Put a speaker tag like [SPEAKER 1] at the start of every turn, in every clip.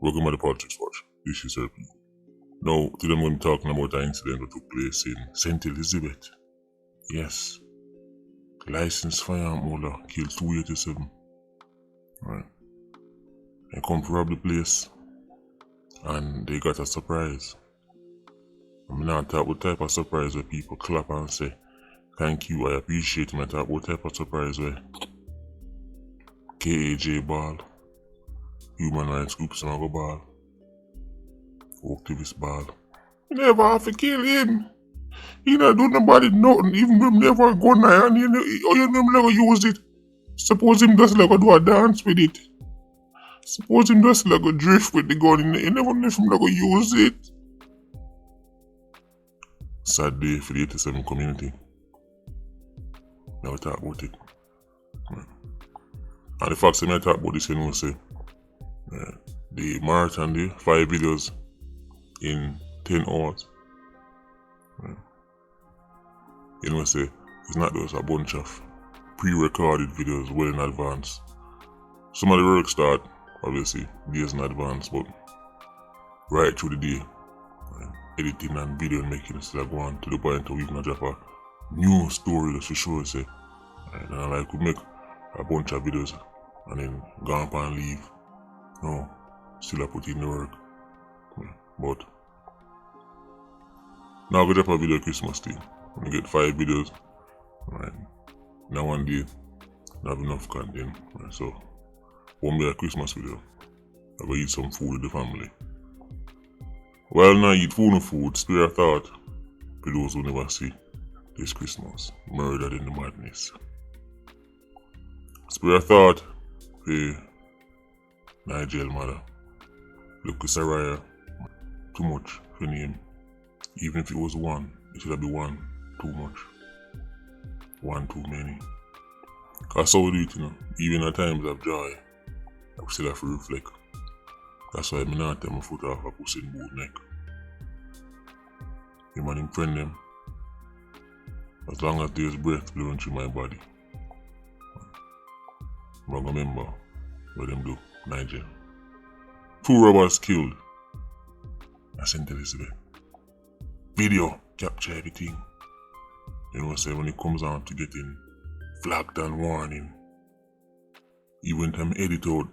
[SPEAKER 1] Welcome to the Politricks Watch. This is RP. Now, today I'm going to be talking about an incident that took place in St. Elizabeth. Yes. Licensed firearm holder killed 287. Right. They come to rob the place and they got a surprise. I'm not talking about type of surprise where people clap and say, "Thank you, I appreciate it." I'm talking about type of surprise where KAJ ball, human rights groups go ball, activist ball. You never have to kill him. He not do nobody nothing, even him never go nigh and you never use it. Suppose him just like do a dance with it. Suppose him just like drift with the gun, you never know if him like use it. Sad day for the 87 community. Now we talk about it. And the fact that I talk about this, you know, say the marathon, the 5 videos in 10 hours. You know, say it's not just a bunch of pre-recorded videos well in advance. Some of the work start obviously days in advance, but right through the day, editing and video and making it still go on to the point where we can drop a new story just to show us. And I like to make a bunch of videos and then go up and leave. No, still I put in the work. But now I go drop a video Christmas Day. I get 5 videos. Right. Now one day, I have enough content. Right. So won't be a Christmas video. I go eat some food with the family. While now eat food, spare a thought for those who never see this Christmas. Murdered in the madness. Spare a thought for Nigel mother. Look at Saraya. Too much for name. Even if it was one, it should have been one too much. One too many. That's how we do it, you know. Even at times of joy, I still have to reflect. That's why I not take my foot off a pussy in boot neck. Him and him friend them. As long as there's breath blowing through my body. I'm gonna remember what them do, Nigel. 2 robbers killed at St. Elizabeth. Video capture everything. You know what I'm saying? When it comes on to getting flagged and warning, even time edit out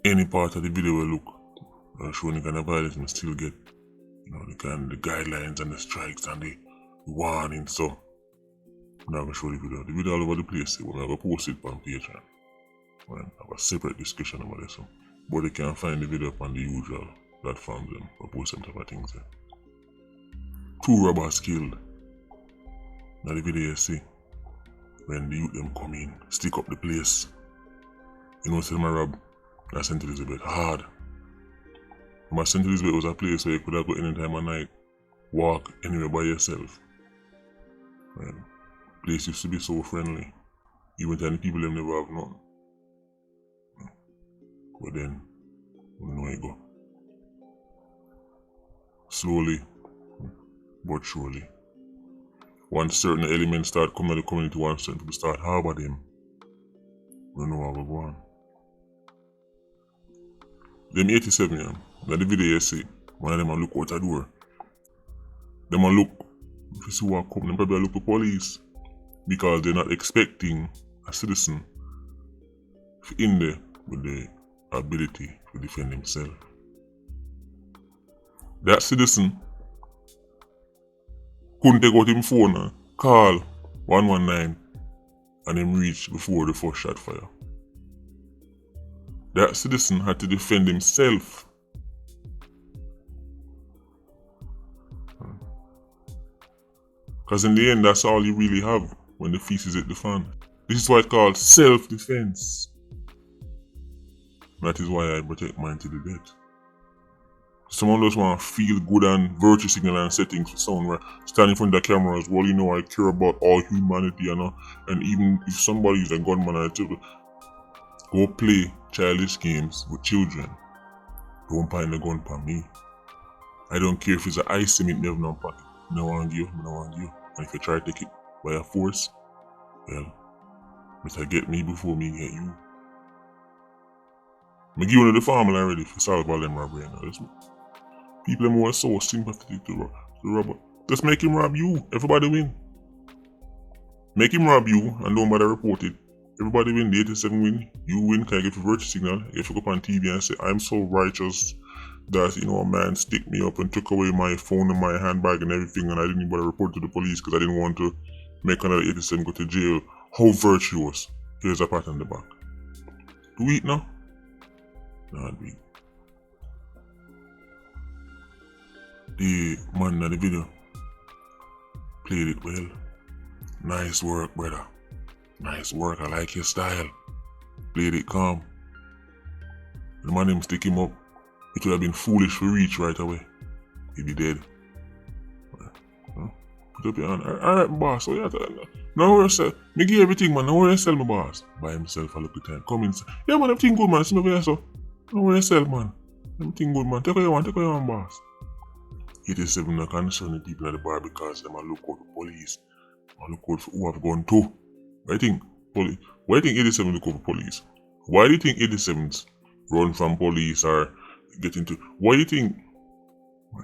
[SPEAKER 1] any part of the video will look showing the kind of violence we still get, you know, the guidelines and the strikes and the warning. So I'm not gonna show the video. The video all over the place. We're gonna post it on Patreon. I have a separate discussion about this. So. But they can find the video on the usual platforms and post some type of things there. 2 robbers killed. Now the video you see, when the youth them come in, stick up the place. You know, say my rob, that's St. Elizabeth, hard. My St. Elizabeth was a place where you could have go any time of night, walk anywhere by yourself. And place used to be so friendly, even to the people them never have nothing. But then, you know you go. Slowly, but surely. Once certain elements start coming to the community, once certain people start harbor them, we know how we go on. Them 87, yeah, now the video you see, one of them a look out the door. Them a look, if you see what come, them probably look for police. Because they're not expecting a citizen in there with the ability to defend himself. That citizen couldn't take out his phone and call 119 and him reach before the first shot fire. That citizen had to defend himself. Because in the end, that's all you really have when the feast is at the fan. This is why it's called self-defense. That is why I protect mine to the death. Someone just want to feel good and virtue signal and settings for someone where stand in front of the cameras. Well, you know, I care about all humanity, you know. And even if somebody is a gunman or a children, go play childish games with children. Don't find the gun for me. I don't care if it's an ice cement never no pocket. No one give you, no one give you. And if you try to take it by a force, well, better get me before me get you. I give you the formula already to solve all them robbery. People them who are so sympathetic to robber. Just make him rob you. Everybody win. Make him rob you and don't bother report it. Everybody win. The 87 win. You win. Can I get a virtue signal? If you go up on TV and say, I'm so righteous that, a man stick me up and took away my phone and my handbag and everything, and I didn't even bother report to the police because I didn't want to make another 87 go to jail. How virtuous. Here's a pat on the back. Do it now? Nah, do it. The man in the video played it well. Nice work, brother. Nice work. I like your style. Played it calm. The man him stick him up. It would have been foolish to reach right away. He'd be dead. Put up your hand. Alright, boss. So yeah, now where you sell? Me give everything, man. Now where you sell, my boss? By himself a little time. Come in. Yeah, man, everything good, man. See me over here, so. Now where you sell, man? Everything good, man. Take what you want. Take what you want, boss. 87 not concern the people at the bar because them are look out for police. I look out for who have gone too. Why do you think 87 look out for police? Why do you think 87s run from police or get into? Why do you think?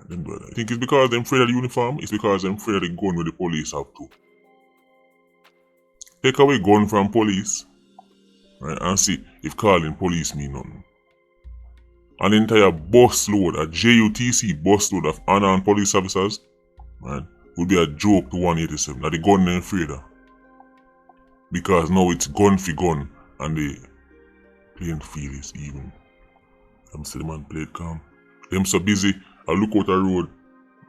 [SPEAKER 1] Them do that. I think it's because they're afraid of the uniform. It's because they're afraid of the gun with the police have too. Take away gun from police, right, and see if calling police mean nothing. An entire bus load, a JUTC bus load of unarmed police officers, right, would be a joke to 187. That the gun they're afraid of. Because now it's gun for gun and the playing field is even. I'm saying the man played calm. Them so busy, I look out the road.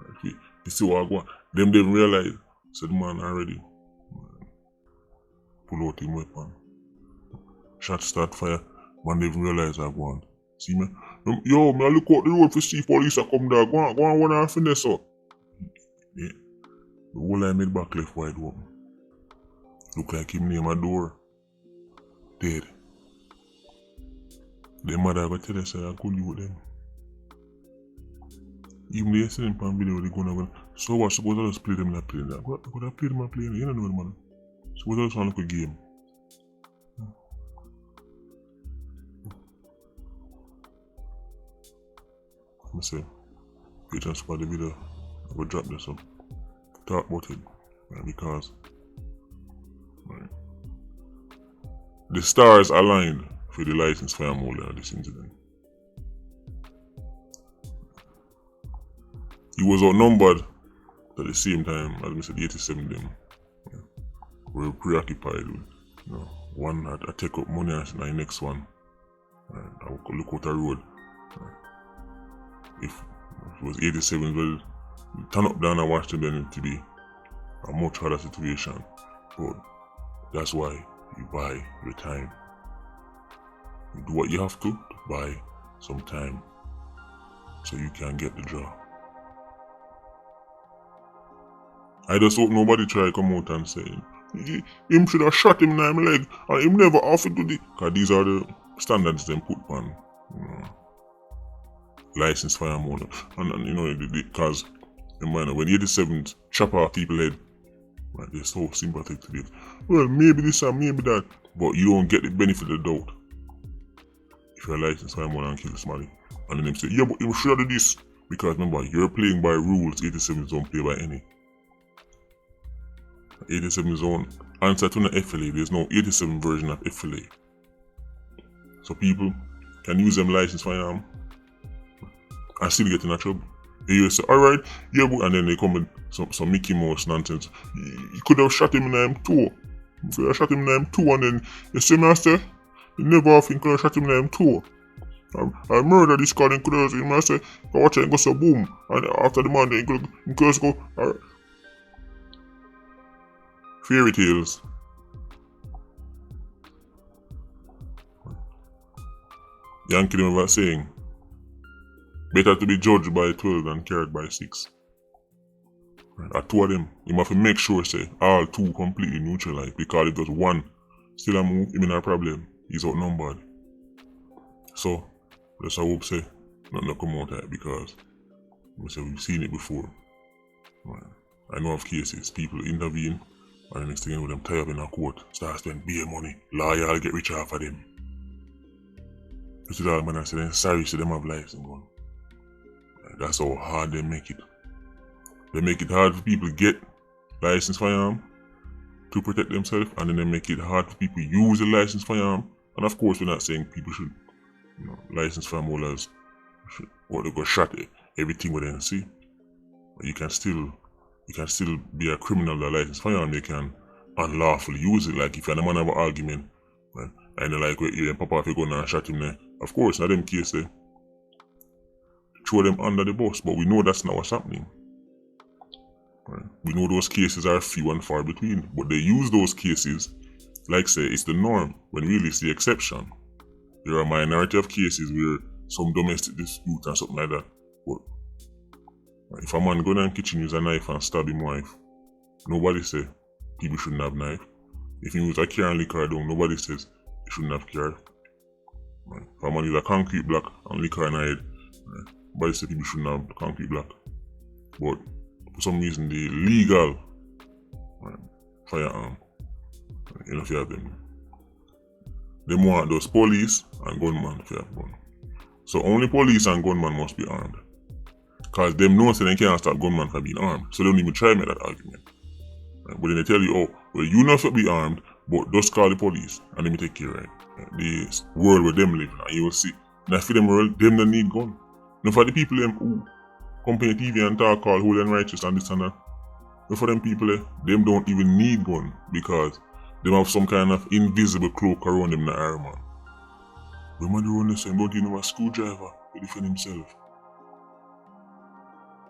[SPEAKER 1] Right, you see what I go. Them didn't realize. Said the man already. Pull out him weapon. Shot start fire. Man didn't realize I go on. See me? Yo, me I look out the road to see police a come there. Go on one and finesse up. Yeah. The whole I made back left wide open. Look like him near my door. Dead. The mother go tell us I could you them. Even they send him on video they gonna. So what, suppose I just play them and play that. What could I play them and play them? You don't know man. Suppose I just want to look a game. I say, patience for the video. I will drop this up. Talk about it. Right, because the stars aligned for the license fire molder of this incident. He was outnumbered at the same time as Mr. 87 them. Were preoccupied with one had to take up money and the next one. I would look out the road. If it was 87, well, turn up down and watch them, then it to be a much harder situation. But that's why you buy your time. You do what you have to buy some time so you can get the job. I just hope nobody try to come out and say him should have shot him in his leg and him never offered to do it. Because these are the standards them put on license fire molder. And because when 87s chop off people's head, right, they're so sympathetic to it. Well, maybe this and maybe that, but you don't get the benefit of the doubt. If you're a license fire molder and kill somebody, and then them say, yeah, but you should have do this. Because remember, you're playing by rules, 87s don't play by any. 87 is on answer to the FLA. There's no 87 version of FLA. So people can use them license firearm and still get in a trouble. You say, alright, yeah, but, and then they come with some Mickey Mouse nonsense. You could have shot him in him too. You could have shot him in him too, and then you say, master, you never have could have shot him in him too. I murder this guy and could have said, master, go watch it and go so boom. And after the man, then you could just go, alright. Fairy tales. Yankee them about saying, better to be judged by 12 than carried by 6. Right. At two of them, you have to make sure say all two completely neutralized, because if there's one still a move, him in a problem, he's outnumbered. So let's hope say nothing come out of it, because we've seen it before. Right. I know of cases people intervene and the next thing you know them tie up in a court, start spending beer money, lawyer get rich off of them. Put it all man and say they're sorry so them have license gun. That's how hard they make it. They make it hard for people to get license firearm to protect themselves, and then they make it hard for people to use the license firearm. And of course we're not saying people should license firearm holders or they go shot everything with them see. You can still be a criminal with a license firearm. You can unlawfully use it. Like if you're the man of an argument, right, and you like you pop off your gun and shot him there. Of course, in them cases, throw them under the bus. But we know that's not what's happening. Right? We know those cases are few and far between. But they use those cases like say it's the norm when really it's the exception. There are a minority of cases where some domestic dispute and something like that. But if a man go down in the kitchen use a knife and stab his wife, nobody say people shouldn't have knife. If he use a car and liquor down, nobody says he shouldn't have car. Right? If a man use a concrete block and liquor in the head, right, nobody say people shouldn't have concrete block. But for some reason the legal firearm, you know if you have them. They want those police and gunmen to have gun. So only police and gunmen must be armed. Cause them know so they can't stop gunmen from being armed. So they don't even try to make that argument. Right? But then they tell you, oh, well you know if you be armed, but just call the police and let me take care of it. Right? The world where them live, and you will see. Now for them world, them don't need gun. Now for the people them who come on TV and talk all holy and righteous and this and that. But for them people, them don't even need gun because they have some kind of invisible cloak around them in the armor. When man run the same, don't you know a screwdriver to defend himself?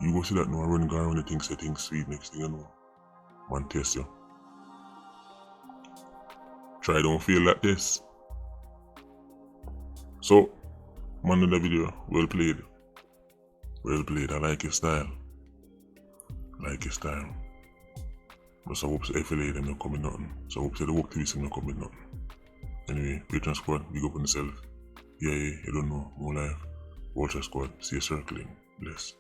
[SPEAKER 1] You go see that now running around the thing, say things sweet, next thing you know. Man test you. Try don't feel like this. So, man in the video, well played. Well played, I like your style. But so I hope the FLA them not coming nothing. So I hope the work TV them not coming nothing. Anyway, Patreon squad, big up on yourself. Yeah, you don't know, more life. Politricks squad, see you circling. Bless.